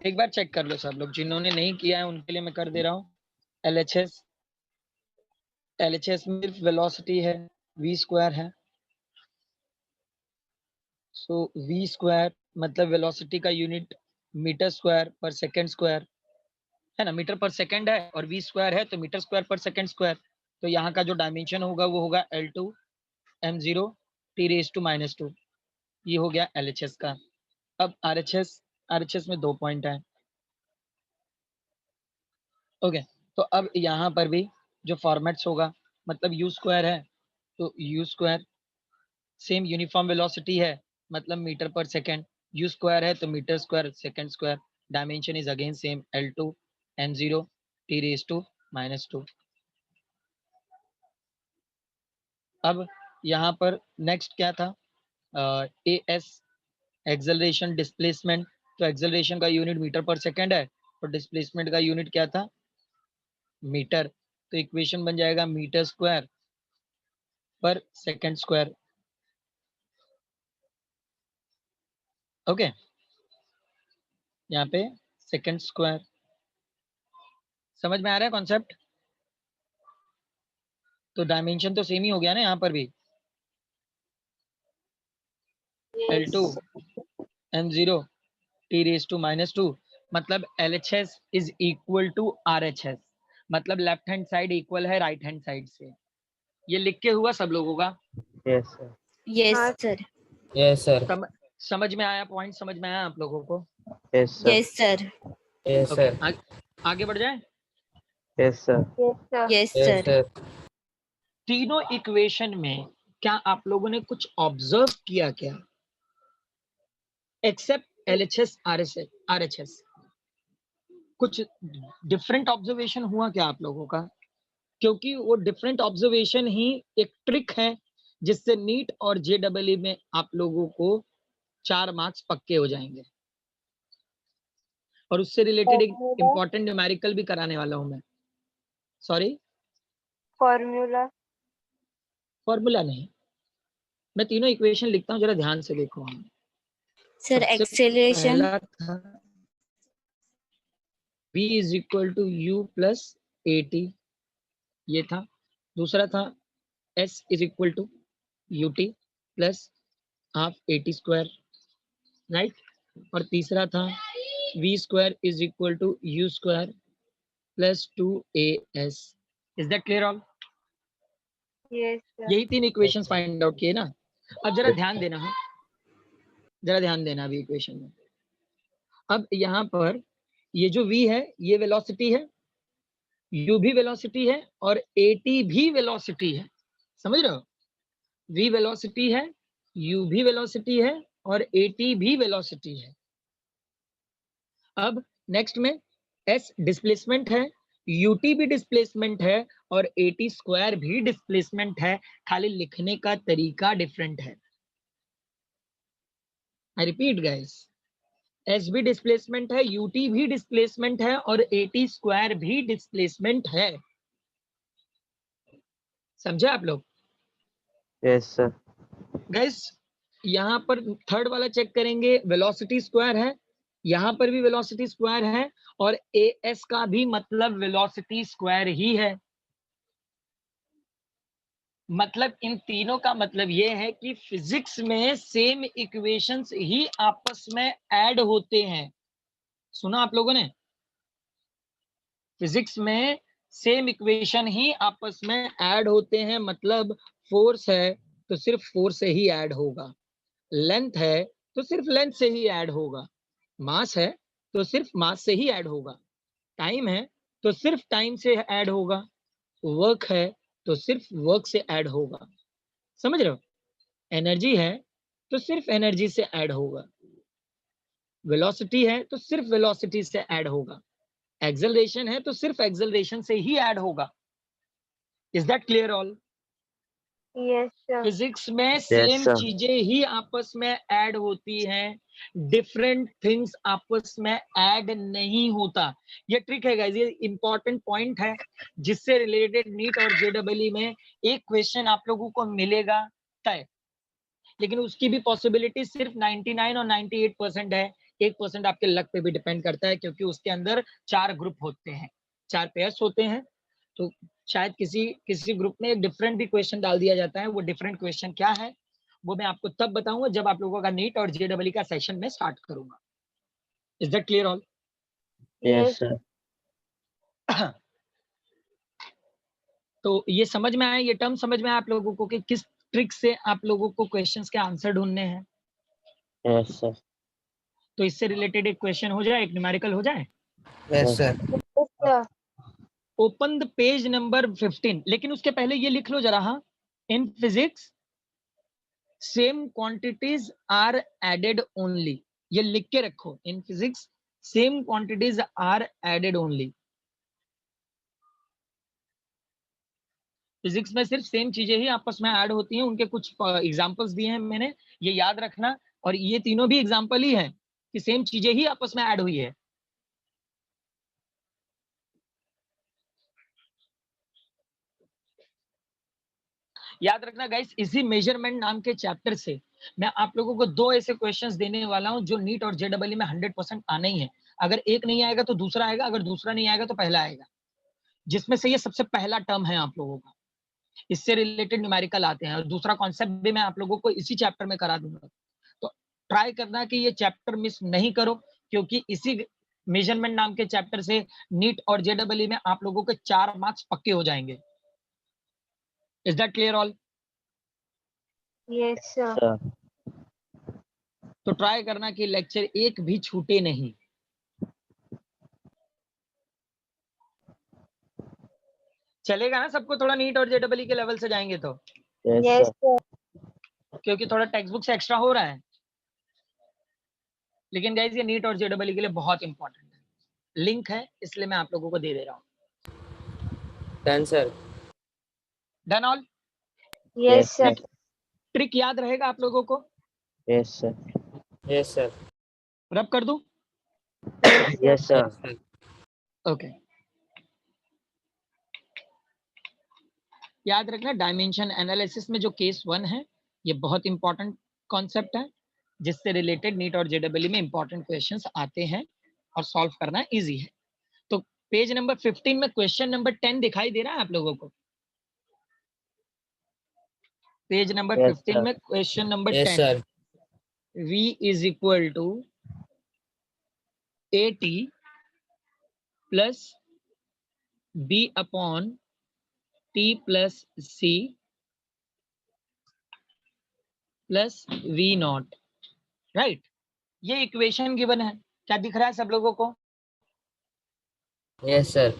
एक बार चेक कर लो सब लोग, जिन्होंने नहीं किया है उनके लिए मैं कर दे रहा हूँ। LHS में सिर्फ वेलोसिटी है, v स्क्वायर है। सो v स्क्वायर मतलब वेलोसिटी का यूनिट मीटर स्क्वायर पर सेकंड स्क्वायर है ना, मीटर पर सेकंड है, और v स्क्वायर है तो मीटर स्क्वायर पर सेकंड स्क्वायर। तो यहाँ का जो डायमेंशन होगा वो होगा L2 m0 t⁻²। ये हो गया LHS का। अब RHS में 2 पॉइंट है। ओके, तो अब यहाँ पर भी जो फॉर्मेट्स होगा, मतलब u स्क्वायर है तो u square same uniform velocity है मतलब मीटर पर सेकंड, u स्क्वायर है तो meter square second square, dimension is again same L2 m0 t⁻²। अब यहाँ पर नेक्स्ट क्या था, as एक्सेलरेशन डिस्प्लेसमेंट। तो एक्सेलरेशन का यूनिट मीटर पर सेकंड है और डिस्प्लेसमेंट का यूनिट क्या था, मीटर। तो इक्वेशन बन जाएगा मीटर स्क्वायर पर सेकंड स्क्वायर। ओके, यहाँ पे सेकंड स्क्वायर। समझ में आ रहा है कॉन्सेप्ट? तो डायमेंशन तो सेम ही हो गया ना यहाँ पर भी, L2 m0 t⁻²। मतलब LHS is equal to RHS, मतलब लेफ्ट हैंड साइड इक्वल है राइट हैंड साइड से। ये लिख के हुआ सब लोगों का? Yes sir. Yes, sir. Yes, sir. समझ में आया? पॉइंट समझ में आया आप लोगों को? Yes sir. Yes, sir. Yes, okay, sir. आगे बढ़ जाए। Yes sir. Yes sir. Yes, Yes, sir. sir. तीनों इक्वेशन में क्या आप लोगों ने कुछ ऑब्जर्व किया क्या, एक्सेप्ट LHS RHS? कुछ डिफरेंट ऑब्जर्वेशन हुआ क्या आप लोगों का? क्योंकि वो डिफरेंट ऑब्जर्वेशन ही एक ट्रिक है जिससे नीट और JEE में आप लोगों को 4 मार्क्स पक्के हो जाएंगे। और उससे रिलेटेड एक इंपॉर्टेंट न्यूमेरिकल भी कराने वाला हूं मैं। Sorry, formula. फॉर्मूला नहीं, मैं तीनों इक्वेशन लिखता हूँ, जरा ध्यान से देखो। Sir, सबसे acceleration. पहला था v is equal to U plus AT, ये था। दूसरा था s is equal to UT plus half AT square, right. और तीसरा था v square is equal to u square plus 2AS। Is that clear all? Yes, sir. यही तीन equations find out किए ना। अब जरा ध्यान देना है, जरा ध्यान देना अभी इक्वेशन में। अब यहाँ पर ये जो v है ये वेलोसिटी है, u भी वेलोसिटी है और AT भी वेलोसिटी है, समझ रहे हो? v वेलोसिटी है, u भी वेलोसिटी है और AT भी वेलोसिटी है। अब नेक्स्ट में s डिस्प्लेसमेंट है, UT भी डिस्प्लेसमेंट है और AT स्क्वायर भी डिस्प्लेसमेंट है, खाली लिखने का तरीका डिफरेंट है। आई रिपीट गाइस, S भी डिस्प्लेसमेंट है, UT भी डिस्प्लेसमेंट है और AT स्क्वायर भी डिस्प्लेसमेंट है। समझे आप लोग? Yes, sir. गाइस यहाँ पर थर्ड वाला चेक करेंगे, वेलोसिटी स्क्वायर है, यहाँ पर भी वेलोसिटी स्क्वायर है और AS का भी मतलब वेलोसिटी स्क्वायर ही है। मतलब इन तीनों का मतलब ये है कि फिजिक्स में सेम इक्वेशंस ही आपस में ऐड होते हैं। सुना आप लोगों ने? फिजिक्स में सेम इक्वेशन ही आपस में ऐड होते हैं, मतलब फोर्स है तो सिर्फ फोर्स से ही ऐड होगा, लेंथ है तो सिर्फ लेंथ से ही ऐड होगा, मास है तो सिर्फ मास से ही ऐड होगा, टाइम है तो सिर्फ टाइम से ऐड होगा, वर्क है तो सिर्फ वर्क से ऐड होगा। समझ रहे हो? एनर्जी है तो सिर्फ एनर्जी से ऐड होगा, वेलोसिटी है तो सिर्फ वेलोसिटी से ऐड होगा, एक्सेलरेशन है तो सिर्फ एक्सेलरेशन से ही ऐड होगा। Is that clear all? Yes, sir. Physics में सेम sir. चीजें ही आपस में ऐड होती हैं, डिफरेंट थिंग्स आपस में ऐड नहीं होता। ये ट्रिक है गाइस, ये इंपॉर्टेंट पॉइंट है जिससे रिलेटेड नीट और जेडब्ल्यू में एक क्वेश्चन आप लोगों को मिलेगा तय, लेकिन उसकी भी पॉसिबिलिटी सिर्फ 99 और 98% है। 1% आपके लक पे भी डिपेंड करता है, क्योंकि उसके अंदर 4 ग्रुप होते हैं, 4 पेयर्स होते हैं, तो शायद किसी ग्रुप में एक डिफरेंट भी क्वेश्चन डाल दिया जाता है। वो डिफरेंट क्वेश्चन क्या है वो मैं आपको तब बताऊंगा जब आप लोगों का नीट और जेडब्ल्यू का सेशन में स्टार्ट करूंगा। Is that clear all? Yes, sir. तो ये समझ में आया, ये टर्म समझ में आया आप लोगों को कि किस ट्रिक से आप लोगों को क्वेश्चंस के आंसर ढूंढने हैं? Yes, sir. तो इससे रिलेटेड एक क्वेश्चन हो जाए, एक न्यूमेरिकल हो जाए। Yes, sir. Yes, sir. Open the page number 15, लेकिन उसके पहले ये लिख लो जरा। हाँ, in physics same quantities are added only, ये लिख के रखो। In physics same quantities are added only. Physics में सिर्फ सेम चीजें ही आपस में ऐड होती हैं। उनके कुछ एग्जांपल्स दिए हैं मैंने, ये याद रखना। और ये तीनों भी एग्जांपल ही हैं कि सेम चीजें ही आपस में ऐड हुई है। याद रखना गाइस, इसी मेजरमेंट नाम के चैप्टर से मैं आप लोगों को 2 ऐसे क्वेश्चंस देने वाला हूं जो नीट और जेडब्ल्यू में 100% आना ही है। अगर एक नहीं आएगा तो दूसरा आएगा, अगर दूसरा नहीं आएगा तो पहला आएगा, जिसमें से ये सबसे पहला टर्म है आप लोगों का। इससे रिलेटेड न्यूमेरिकल आते हैं और दूसरा कॉन्सेप्ट भी मैं आप लोगों को इसी चैप्टर में करा दूंगा। तो ट्राई करना कि ये चैप्टर मिस नहीं करो, क्योंकि इसी मेजरमेंट नाम के चैप्टर से नीट और जेडब्ल्यू में आप लोगों के 4 मार्क्स पक्के हो जाएंगे। Is that clear all? Yes, sir. Sir. तो ट्राई करना कि लेक्चर एक भी छूटे नहीं। चलेगा ना सबको? थोड़ा नीट और जेडब्ल्यू के लेवल से जाएंगे तो, Yes, Yes, sir. sir. क्योंकि थोड़ा टेक्स्ट बुक से एक्स्ट्रा हो रहा है, लेकिन गाइस ये नीट और जेडब्ल्यू के लिए बहुत इंपॉर्टेंट है। लिंक है इसलिए मैं आप लोगों को दे रहा हूँ। Done, sir. Done all? Yes, sir. Trick याद रहेगा आप लोगों को? Yes, sir. Yes, sir. रब कर दूं? Yes, sir. Yes, sir. Okay. याद रखना, डायमेंशन एनालिसिस में जो केस 1 है ये बहुत इंपॉर्टेंट कॉन्सेप्ट है जिससे रिलेटेड नीट और जेडब्ल्यू में इंपॉर्टेंट क्वेश्चंस आते हैं और सॉल्व करना इजी है। तो पेज नंबर 15 में क्वेश्चन नंबर 10 दिखाई दे रहा है आप लोगों को? Page number Yes, 15 sir. में question number Yes, 10, sir. V is equal to AT plus B upon T plus C plus V not, right? ये इक्वेशन गिवन है, क्या दिख रहा है सब लोगों को? Yes, sir.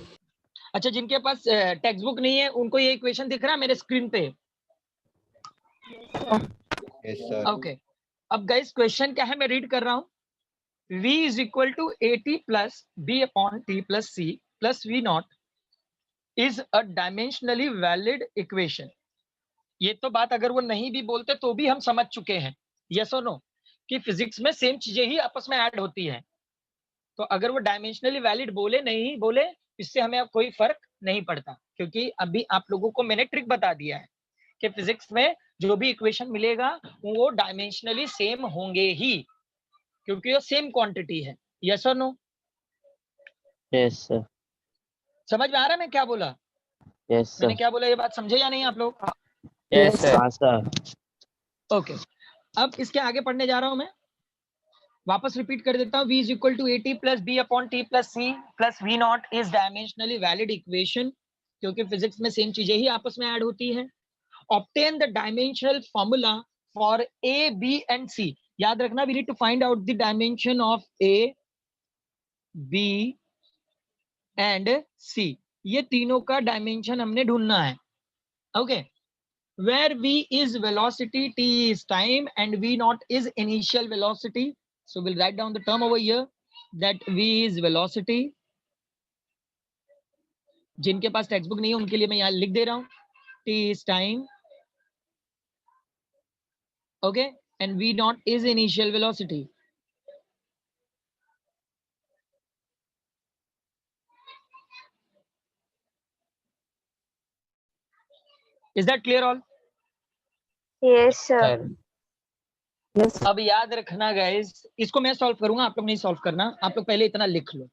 अच्छा, जिनके पास टेक्स्ट बुक नहीं है उनको ये इक्वेशन दिख रहा है मेरे स्क्रीन पे? Yes, sir. ओके, अब गाइस क्वेश्चन क्या है, मैं रीड कर रहा हूँ। V is equal to AT plus B upon T plus C plus V naught is a dimensionally valid equation. ये तो बात अगर वो नहीं भी बोलते तो भी हम समझ चुके हैं, यस और नो, कि फिजिक्स में सेम चीजें ही आपस में ऐड होती हैं। तो अगर वो डायमेंशनली वैलिड बोले नहीं बोले, इससे हमें अब कोई फर्क नहीं पड़ता, क्योंकि अभी आप लोगों को मैंने ट्रिक बता दिया है कि फिजिक्स में जो भी इक्वेशन मिलेगा वो डायमेंशनली सेम होंगे ही, क्योंकि वो सेम क्वांटिटी है। यस और नो? Yes, sir. समझ में आ रहा है मैं क्या बोला? Yes, sir. मैंने क्या बोला, ये बात समझे या नहीं आप लोग? Yes, sir. हाँ, sir. ओके, अब इसके आगे पढ़ने जा रहा हूं मैं, वापस रिपीट कर देता हूं। V is equal to AT plus B upon T plus C plus V not is dimensionally valid equation, क्योंकि फिजिक्स में सेम चीजें ही आपस में ऐड होती हैं। Obtain the dimensional formula for A, B and C। याद रखना, we need to find out the dimension of A, B and C। ये तीनों का डायमेंशन हमने ढूंढना है। Okay, where V is velocity, T is time and V naught is initial velocity. So we'll write down the term over here that V is velocity. जिनके पास text book नहीं है उनके लिए मैं यहाँ लिख दे रहा हूँ, T is time, okay, and V naught is initial velocity. Is that clear all? Yes, sir. Sir. Yes. अब याद रखना गाइस, इसको मैं सॉल्व करूंगा, आप लोग नहीं सॉल्व करना, आप लोग पहले इतना लिख लो।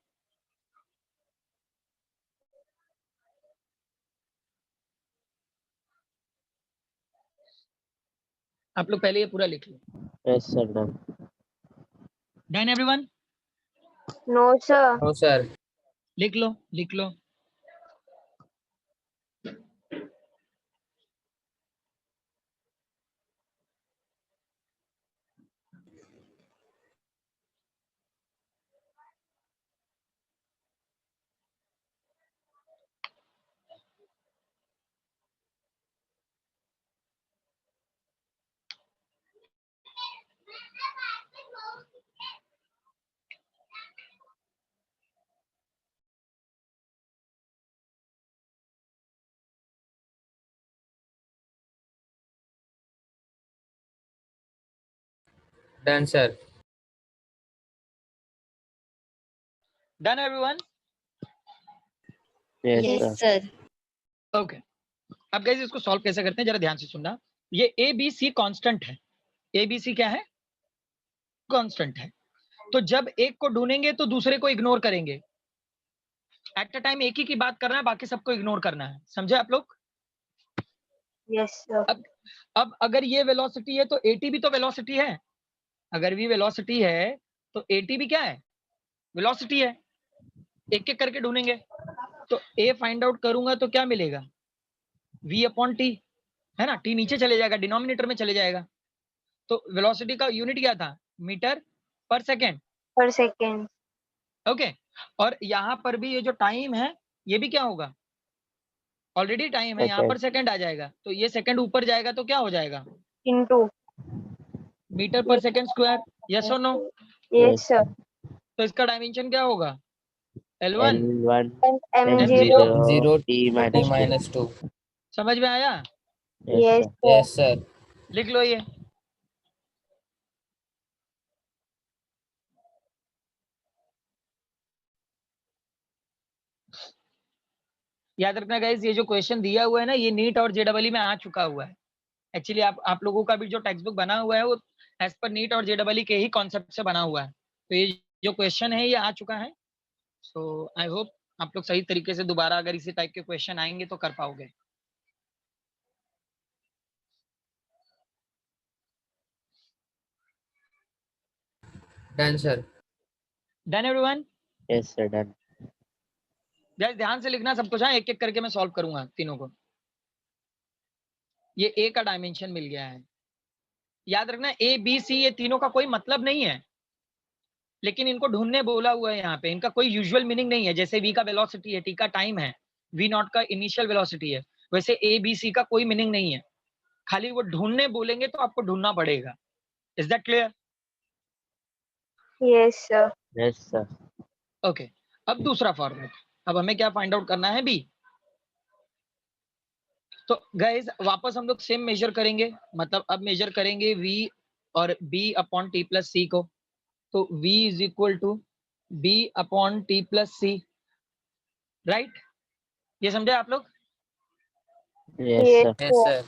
आप लोग पहले ये पूरा लिख लो। Yes, sir. Done. Done everyone? No, sir. No, sir. लिख लो, लिख लो। Done, sir. Done everyone? Yes, Yes, sir. sir. Okay, अब गाइस इसको सॉल्व कैसे करते हैं जरा ध्यान से सुनना। ये ए बी सी कांस्टेंट है, ए बी सी क्या है? कांस्टेंट है। तो जब एक को ढूंढेंगे तो दूसरे को इग्नोर करेंगे। एट अ टाइम एक ही की बात करना है, बाकी सबको इग्नोर करना है, समझे आप लोग? Yes, sir. अब अगर ये वेलोसिटी है तो एटी भी तो वेलोसिटी है। अगर भी वेलोसिटी है तो एटी भी क्या है? वेलोसिटी है। एक एक करके ढूंढेंगे, तो ए फाइंड आउट करूंगा तो क्या मिलेगा? v अपॉन टी, है ना? टी नीचे चले जाएगा, डिनोमिनेटर में चले जाएगा। तो वेलोसिटी का यूनिट क्या था? मीटर पर सेकेंड। Per second. ओके, और यहाँ पर भी ये जो टाइम है ये भी क्या होगा? ऑलरेडी टाइम है, यहाँ पर सेकंड आ जाएगा, तो ये सेकंड ऊपर जाएगा तो क्या हो जाएगा? Into. मीटर पर सेकंड स्क्वायर। यस और नो? Yes, sir. तो इसका डायमेंशन क्या होगा? L1 L1 And and M0 M0. 0 T T minus 2. minus 2. समझ में आया? Yes, Yes, sir. sir. Yes, sir. लिख लो ये। याद रखना गाइस, ये जो क्वेश्चन दिया हुआ है ना, ये नीट और जेडबल में आ चुका हुआ है। एक्चुअली आप लोगों का भी जो टेक्स्ट बुक बना हुआ है वो एज पर नीट और जेडबल के ही कॉन्सेप्ट से बना हुआ है, तो ये जो क्वेश्चन है ये आ चुका है। सो आई होप आप लोग सही तरीके से दोबारा अगर इसी टाइप के क्वेश्चन आएंगे तो कर पाओगे। Done, sir. Done everyone? Yes, sir. Done. Guys ध्यान से लिखना सब कुछ, हाँ एक एक करके मैं सॉल्व करूंगा तीनों को। ये ए का डायमेंशन मिल गया है, याद रखना ए बी सी ये तीनों का कोई मतलब नहीं है, लेकिन इनको ढूंढने बोला हुआ है यहाँ पे, इनका कोई यूजुअल मीनिंग नहीं है। जैसे वी का वेलोसिटी है, टी का टाइम है, वी नॉट का इनिशियल वेलोसिटी है, वैसे ए बी सी का कोई मीनिंग नहीं है, खाली वो ढूंढने बोलेंगे तो आपको ढूंढना पड़ेगा। Is that clear? Yes, sir. Yes, sir. Okay, अब दूसरा फॉर्मेट, अब हमें क्या फाइंड आउट करना है? बी। तो गाइस वापस हम लोग सेम मेजर करेंगे, मतलब अब मेजर करेंगे v और b upon t plus C को, तो v is equal to b upon t plus C, right? ये समझे आप लोग? Yes, Yes, sir. Yes, sir.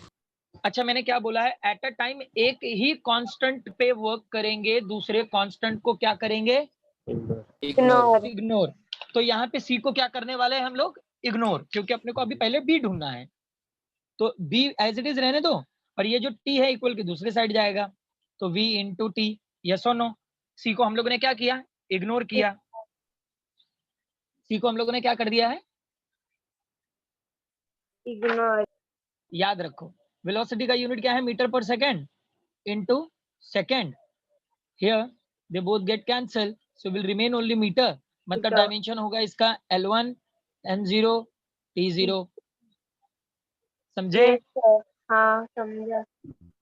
अच्छा मैंने क्या बोला है, एट अ टाइम एक ही कांस्टेंट पे वर्क करेंगे, दूसरे कांस्टेंट को क्या करेंगे? Ignore. Ignore. इग्नोर। तो यहाँ पे सी को क्या करने वाले हैं हम लोग? इग्नोर, क्योंकि अपने को अभी पहले बी ढूंढना है, तो बी एज इट इज रहने दो, और ये जो टी है इक्वल के दूसरे साइड जाएगा, तो v इंटू टी। यस और नो? सी को हम लोगों ने क्या किया? इग्नोर किया। सी को हम लोगों ने क्या कर दिया है? ignore. याद रखो वेलोसिटी का यूनिट क्या है? मीटर पर second into second. Here they both get cancel, so will remain only meter, मतलब मीटर। डायमेंशन होगा इसका L1 N0 T0। समझे? Yes, sir. हाँ समझा।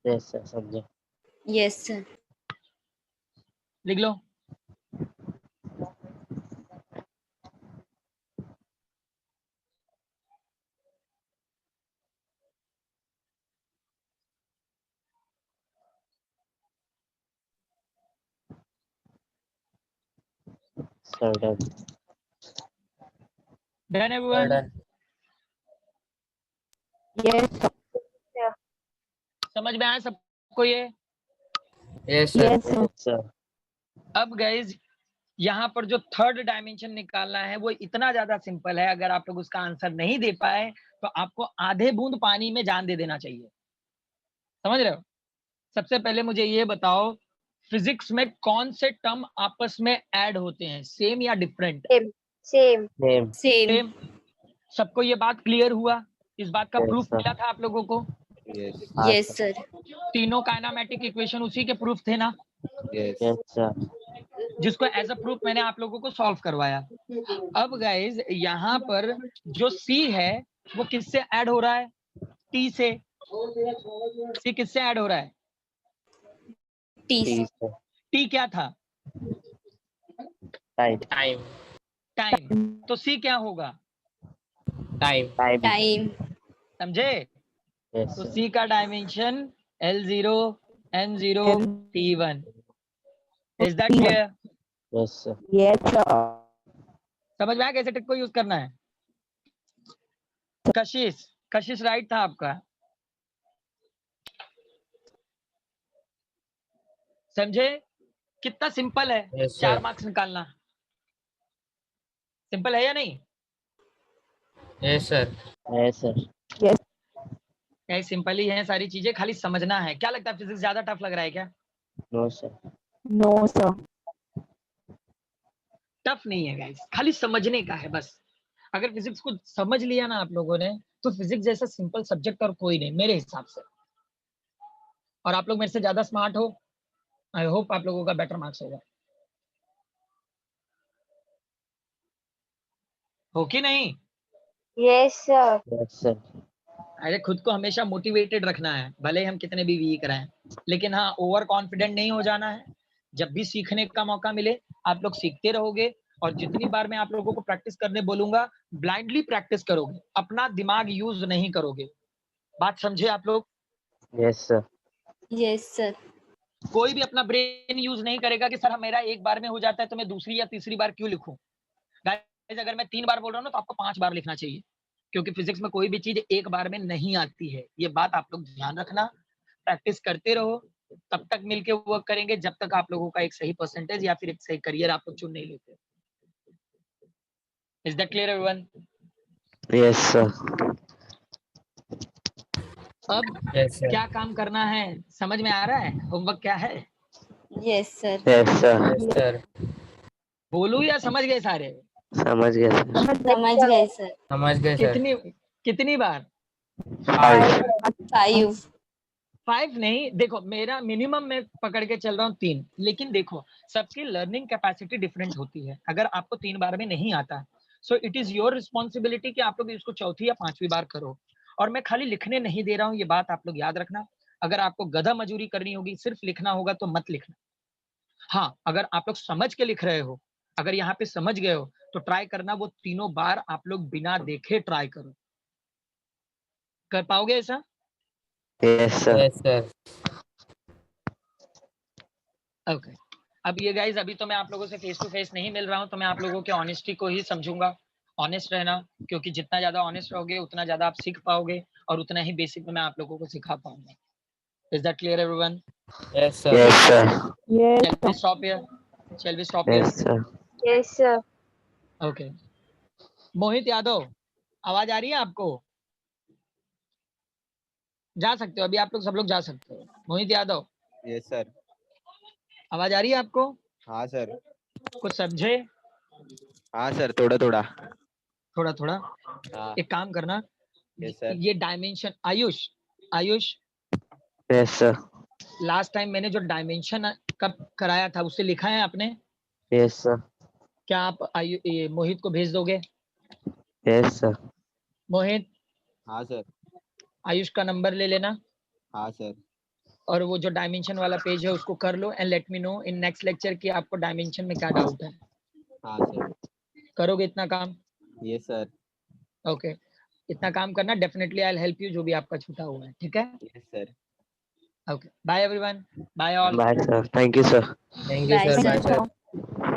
Yes, sir. समझे. Yes, sir. लिख लो। Sir, done. Done everyone? Done. Yes, sir. समझ में आया सबको ये? Yes, sir. Yes, sir. Yes, sir. अब गाइज यहाँ पर जो थर्ड डायमेंशन निकालना है वो इतना ज्यादा सिंपल है, अगर आप लोग उसका आंसर नहीं दे पाए तो आपको आधे बूंद पानी में जान दे देना चाहिए। समझ रहे हो? सबसे पहले मुझे ये बताओ, फिजिक्स में कौन से टर्म आपस में ऐड होते हैं, सेम या different? Same. Name. Same. Same. सबको ये बात क्लियर हुआ? इस बात का Yes, प्रूफ sir. मिला था आप लोगों को? हाँ, Yes, sir. sir. तीनों काइनेमेटिक इक्वेशन उसी के प्रूफ थे ना, Yes, sir. जिसको एज अ प्रूफ मैंने आप लोगों को सॉल्व करवाया। अब गाइज यहाँ पर जो सी है वो किससे ऐड हो रहा है? टी से। सी किससे ऐड हो रहा है? T. T, sir. टी क्या था? Time. Time. टाइम। तो सी क्या होगा? Time. Time. Time. समझे? Yes, तो sir. सी का dimension L0 N0 T1। Is that clear? Yes, sir. Yes, sir. समझ में आया कैसे ट्रिक को यूज करना है? कशिश, कशिश राइट था आपका। समझे कितना सिंपल है? Yes, sir. 4 मार्क्स निकालना सिंपल है या नहीं? Yes, sir. Yes, sir. Yes. यही सिंपल ही है सारी चीजें, खाली समझना है। क्या लगता है फिजिक्स ज्यादा टफ लग रहा है क्या? No, sir. No, sir. Tough नहीं है गाइस, खाली समझने का है बस। अगर फिजिक्स को समझ लिया ना आप लोगों ने तो फिजिक्स जैसा सिंपल सब्जेक्ट और कोई नहीं मेरे हिसाब से। और आप लोग मेरे से ज्यादा स्मार्ट हो, आई होप आप लोगों का बेटर मार्क्स होगा। हो कि नहीं? Yes, sir. Yes, sir. अरे खुद को हमेशा मोटिवेटेड रखना है, भले हम कितने भी वीक रहें, लेकिन हाँ ओवर कॉन्फिडेंट नहीं हो जाना है। जब भी सीखने का मौका मिले आप लोग सीखते रहोगे, और जितनी बार मैं आप लोगों को प्रैक्टिस करने बोलूंगा ब्लाइंडली प्रैक्टिस करोगे, अपना दिमाग यूज नहीं करोगे। बात समझे आप लोग? Yes, sir. Yes, sir. कोई भी अपना ब्रेन यूज नहीं करेगा कि सर मेरा एक बार में हो जाता है तो मैं दूसरी या तीसरी बार क्यों लिखूं। गाइस अगर मैं 3 बार बोल रहा हूँ ना तो आपको 5 बार लिखना चाहिए, क्योंकि फिजिक्स में कोई भी चीज एक बार में नहीं आती है। ये बात आप लोग ध्यान रखना, प्रैक्टिस करते रहो, तब तक मिलके वर्क करेंगे जब तक आप लोगों का एक सही परसेंटेज या फिर एक सही करियर आप लोग चुन नहीं लेते। Is that clear everyone? Yes, sir. अब Yes, sir. क्या काम करना है समझ में आ रहा है? होमवर्क क्या है? Yes, sir. Yes, sir. Yes, sir. बोलूं या समझ गए सारे? समझ गया sir. समझ गए sir. समझ गए सर। कितनी बार? 5. 5. 5 नहीं, देखो मेरा मिनिमम मैं पकड़ के चल रहा हूँ 3, लेकिन देखो सबकी लर्निंग कैपेसिटी डिफरेंट होती है। अगर आपको 3 बार में नहीं आता, so it is your responsibility कि आप लोग इसको चौथी या 5वीं बार करो। और मैं खाली लिखने नहीं दे रहा हूँ, ये बात आप लोग याद रखना। अगर आपको गधा मजूरी करनी होगी, सिर्फ लिखना होगा तो मत लिखना। हाँ, अगर आप लोग समझ के लिख रहे हो, अगर यहाँ पे समझ गए हो तो ट्राई करना वो तीनों बार आप लोग बिना देखे ट्राई करो। कर पाओगे ऐसा? Yes, sir. Yes, sir. Okay अब ये गाइज, अभी तो मैं आप लोगों से फेस टू फेस नहीं मिल रहा हूँ, तो मैं आप लोगों के ऑनेस्टी को ही समझूंगा। ऑनेस्ट रहना, क्योंकि जितना ज्यादा ऑनेस्ट रहोगे उतना ज्यादा आप सीख पाओगे और उतना ही बेसिक में मैं आप लोगों को सिखा पाऊंगा। Is that clear everyone? Yes, sir. Yes, sir. Yes, Shall we stop here? Shall we stop here? Yes, sir. Yes, sir. Okay Mohit Yadav, आवाज आ रही है आपको? जा सकते हो अभी, आप लोग सब लोग जा सकते हो। मोहित यादव, यस सर। आवाज आ रही है आपको? हाँ सर। कुछ समझे? हाँ सर, थोड़ा थोड़ा। थोड़ा थोड़ा। हाँ। एक काम करना, यस सर। ये dimension, Ayush Ayush Yes, sir. Last time मैंने जो डायमेंशन कब कराया था उससे लिखा है आपने? Yes, sir. क्या आप ये मोहित को भेज दोगे? Yes, sir. मोहित, हाँ सर। आयुष का नंबर ले लेना हाँ सर। और वो जो डायमेंशन वाला पेज है उसको कर लो and let me know in next lecture कि आपको डायमेंशन में क्या डाउट है। हाँ सर। करोगे इतना काम? Yes sir. ओके इतना काम करना, definitely I will help you जो भी आपका छूटा हुआ है, ठीक है? Yes sir. Okay bye everyone, bye all. Bye, sir. Thank you, sir. Thank you, Bye, sir. sir. Bye, sir.